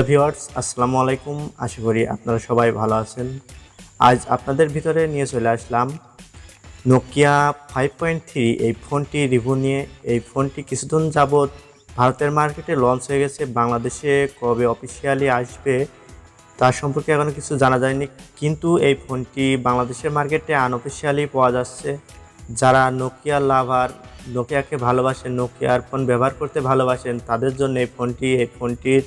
Hello viewers, আসসালামু আলাইকুম। আশা করি আপনারা সবাই ভালো আছেন। আজ আপনাদের ভিতরে নিয়ে চলে আসলাম নোকিয়া 5.3 এই ফোনটি রিভিউ নিয়ে। এই ফোনটি কিছুদিন যাবৎ ভারতের মার্কেটে লঞ্চ হয়ে গেছে। বাংলাদেশে কবে অফিসিয়ালি আসবে তার সম্পর্কে এখনও কিছু জানা যায়নি, কিন্তু এই ফোনটি বাংলাদেশের মার্কেটে আনঅফিসিয়ালি পাওয়া যাচ্ছে। যারা নোকিয়া লাভার, নোকিয়াকে ভালোবাসেন, নোকিয়ার ফোন ব্যবহার করতে ভালোবাসেন, তাদের জন্য এই ফোনটির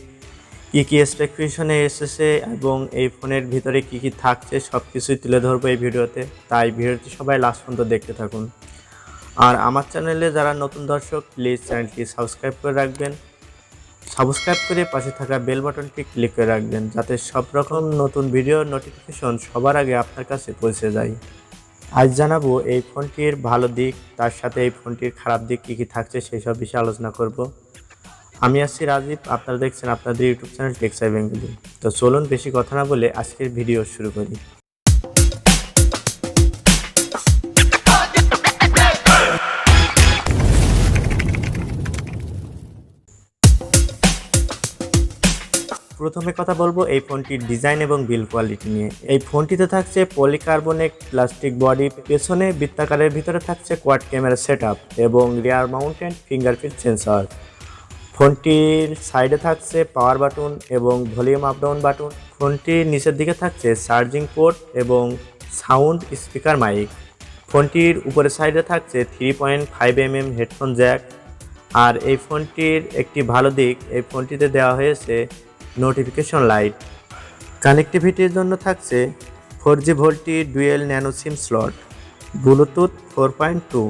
কী স্পেসিফিকেশনে এসেছে এবং এই ফোনের ভিতরে কী থাকছে সব কিছুই তুলে ধরবো এই ভিডিওতে। তাই ভিডিওটি সবাই লাস্ট পর্যন্ত দেখতে থাকুন। আর আমার চ্যানেলে যারা নতুন দর্শক, প্লিজ চ্যানেলটি সাবস্ক্রাইব করে রাখবেন। সাবস্ক্রাইব করে পাশে থাকা বেল বাটনটি ক্লিক করে রাখবেন, যাতে সব রকম নতুন ভিডিওর নোটিফিকেশন সবার আগে আপনার কাছে পৌঁছে যায়। আজ জানাবো এই ফোনটির ভালো দিক, তার সাথে এই ফোনটির খারাপ দিক কী থাকছে সেই সব বিষয়ে আলোচনা করব। আমি আছি রাজীব, আপনারা দেখছেন আপনাদের ইউটিউব চ্যানেল টেকসাই বেঙ্গলি। তো চলুন বেশি কথা না বলে আজকের ভিডিও শুরু করি। প্রথমে কথা বলবো এই ফোনটির ডিজাইন এবং বিল্ড কোয়ালিটি নিয়ে। এই ফোনটিতে থাকছে পলিকার্বনেট প্লাস্টিক বডি, পেছনে বৃত্তাকারের ভিতরে থাকছে কোয়াড ক্যামেরা সেটআপ এবং রিয়ার মাউন্টেড ফিঙ্গারপ্রিন্ট সেন্সর। ফোনটির সাইডে থাকছে পাওয়ার বাটন এবং ভলিউম আপ ডাউন বাটন। ফোনটির নিচের দিকে থাকছে চার্জিং পোর্ট এবং সাউন্ড স্পিকার মাইক। ফোনটির উপরের সাইডে থাকছে 3.5 mm হেডফোন জ্যাক। আর এই ফোনটির একটি ভালো দিক, এই ফোনটিতে দেওয়া হয়েছে নোটিফিকেশন লাইট। কানেক্টিভিটির জন্য থাকছে 4G ভোল্টি ডুয়েল ন্যানো সিম স্লট, ব্লুটুথ 4.2।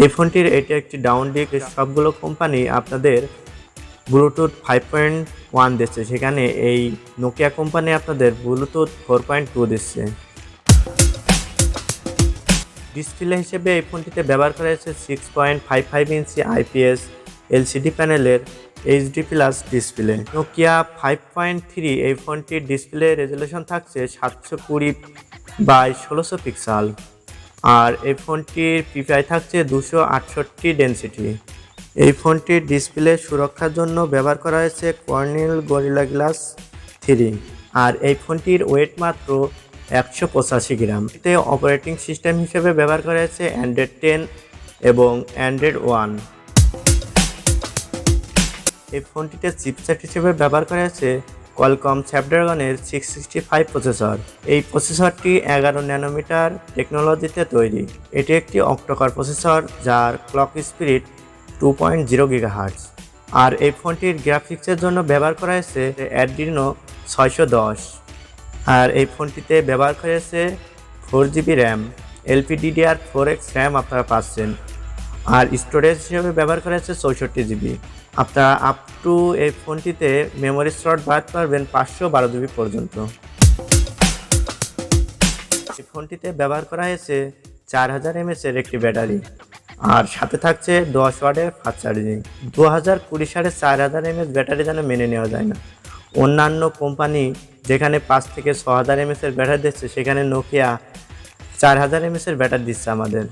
এই ফোনটির এটি একটি ডাউন দিক। সবগুলো কোম্পানি আপনাদের ব্লুটুথ 5.1 দিচ্ছে, সেখানে এই নোকিয়া কোম্পানি আপনাদের ব্লুটুথ 4.2 দিচ্ছে। ডিসপ্লে হিসেবে এই ফোনটিতে ব্যবহার করা হয়েছে 6.55 ইঞ্চি IPS LCD প্যানেলের HD+ ডিসপ্লে। নোকিয়া 5.3 এই ফোনটির ডিসপ্লে রেজুলেশন থাকছে 720x1600 পিক্সেল। আর এই ফোনটির PPI থাকছে 268 ডেনসিটি। এই ফোনটির ডিসপ্লে সুরক্ষার জন্য ব্যবহার করা হয়েছে কর্নিল গরিলা গ্লাস 3। আর এই ফোনটির ওয়েট মাত্র 185 গ্রাম। এতে অপারেটিং সিস্টেম হিসেবে ব্যবহার করা হয়েছে অ্যান্ড্রয়েড 10 এবং অ্যান্ড্রয়েড 1। এই ফোনটিতে চিপসেট হিসেবে ব্যবহার করা হয়েছে কোয়ালকম স্ন্যাপড্রাগনের 665 প্রসেসর। এই প্রসেসরটি 11 ন্যানোমিটার টেকনোলজিতে তৈরি। এটি একটি অক্টোকর প্রসেসর যার ক্লক স্পিড 2.0 GHz। আর এই ফোনটির গ্রাফিক্সের জন্য ব্যবহার করা হয়েছে অ্যাড্রিনো 610। আর এই ফোনটিতে ব্যবহার করা হয়েছে 4GB র্যাম, LPDDR4X র্যাম আপনারা পাচ্ছেন। আর স্টোরেজ হিসেবে ব্যবহার করা হয়েছে 64GB। আপনারা আপ টু এই ফোনটিতে মেমোরি স্লট বাড়াতে পারবেন 512GB পর্যন্ত। এই ফোনটিতে ব্যবহার করা হয়েছে 4000 mAh এর একটি ব্যাটারি, আর সাথে থাকছে 10 ওয়াটের ফাস্ট চার্জিং। 2020 সালে 4000 mAh ব্যাটারি যেন মেনে নেওয়া যায় না। অন্যান্য কোম্পানি যেখানে 5 থেকে 6000 mAh এর ব্যাটারি দিচ্ছে, সেখানে নোকিয়া 4000 mAh এর ব্যাটারি দিচ্ছে আমাদের।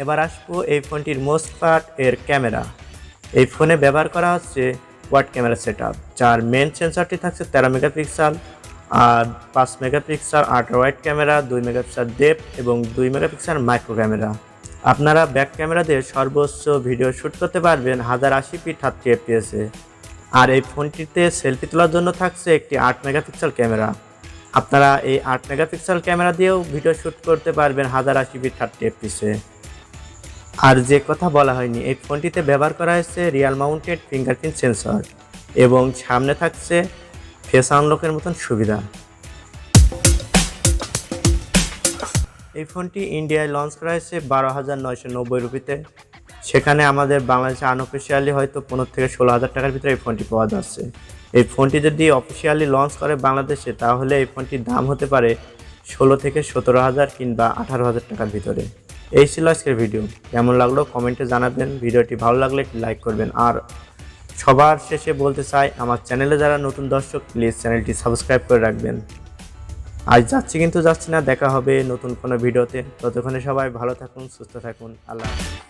এবার আসবো এই ফোনটির মোস্ট পার্ট এর ক্যামেরা। এই ফোনে ব্যবহার করা হচ্ছে কোয়াড ক্যামেরা সেটআপ, যার মেন সেন্সরটি থাকছে 13 মেগাপিক্সেল আর 5 megapixel ultra wide camera, 2 megapixel depth এবং 2 মেগাপিক্সেল মাইক্রো ক্যামেরা। আপনারা ব্যাক ক্যামেরা দিয়ে সর্বোচ্চ ভিডিও শ্যুট করতে পারবেন 1080p 30 fps এ। আর এই ফোনটিতে সেলফি তোলার জন্য থাকছে একটি 8 মেগাপিক্সেল ক্যামেরা। আপনারা এই 8 মেগাপিক্সেল ক্যামেরা দিয়েও ভিডিও শ্যুট করতে পারবেন 1080p 30 fps এ। আর যে কথা বলা হয়নি, এই ফোনটিতে ব্যবহার করা হয়েছে রিয়ার মাউন্টেড ফিঙ্গারপ্রিন্ট সেন্সর এবং সামনে থাকছে ফেস আনলকের মতন সুবিধা। এই ফোনটি ইন্ডিয়ায় লঞ্চ করা হয়েছে 12,990 রুপিতে। সেখানে আমাদের বাংলাদেশে আনঅফিসিয়ালি হয়তো 15 থেকে 16,000 টাকার ভিতরে এই ফোনটি পাওয়া যাচ্ছে। এই ফোনটি যদি অফিসিয়ালি লঞ্চ করে বাংলাদেশে, তাহলে এই ফোনটির দাম হতে পারে 16 থেকে 17,000 কিংবা 18,000 টাকার ভিতরে। এই ছিল আজকের ভিডিও। কেমন লাগলো কমেন্টে জানাবেন। ভিডিওটি ভালো লাগলে একটি লাইক করবেন। আর সবার শেষে বলতে চাই, আমার চ্যানেলে যারা নতুন দর্শক, প্লিজ চ্যানেলটি সাবস্ক্রাইব করে রাখবেন। আজ যাচ্ছি না, দেখা হবে নতুন কোনো ভিডিওতে। ততক্ষণে সবাই ভালো থাকুন, সুস্থ থাকুন। আল্লাহ হাফেজ।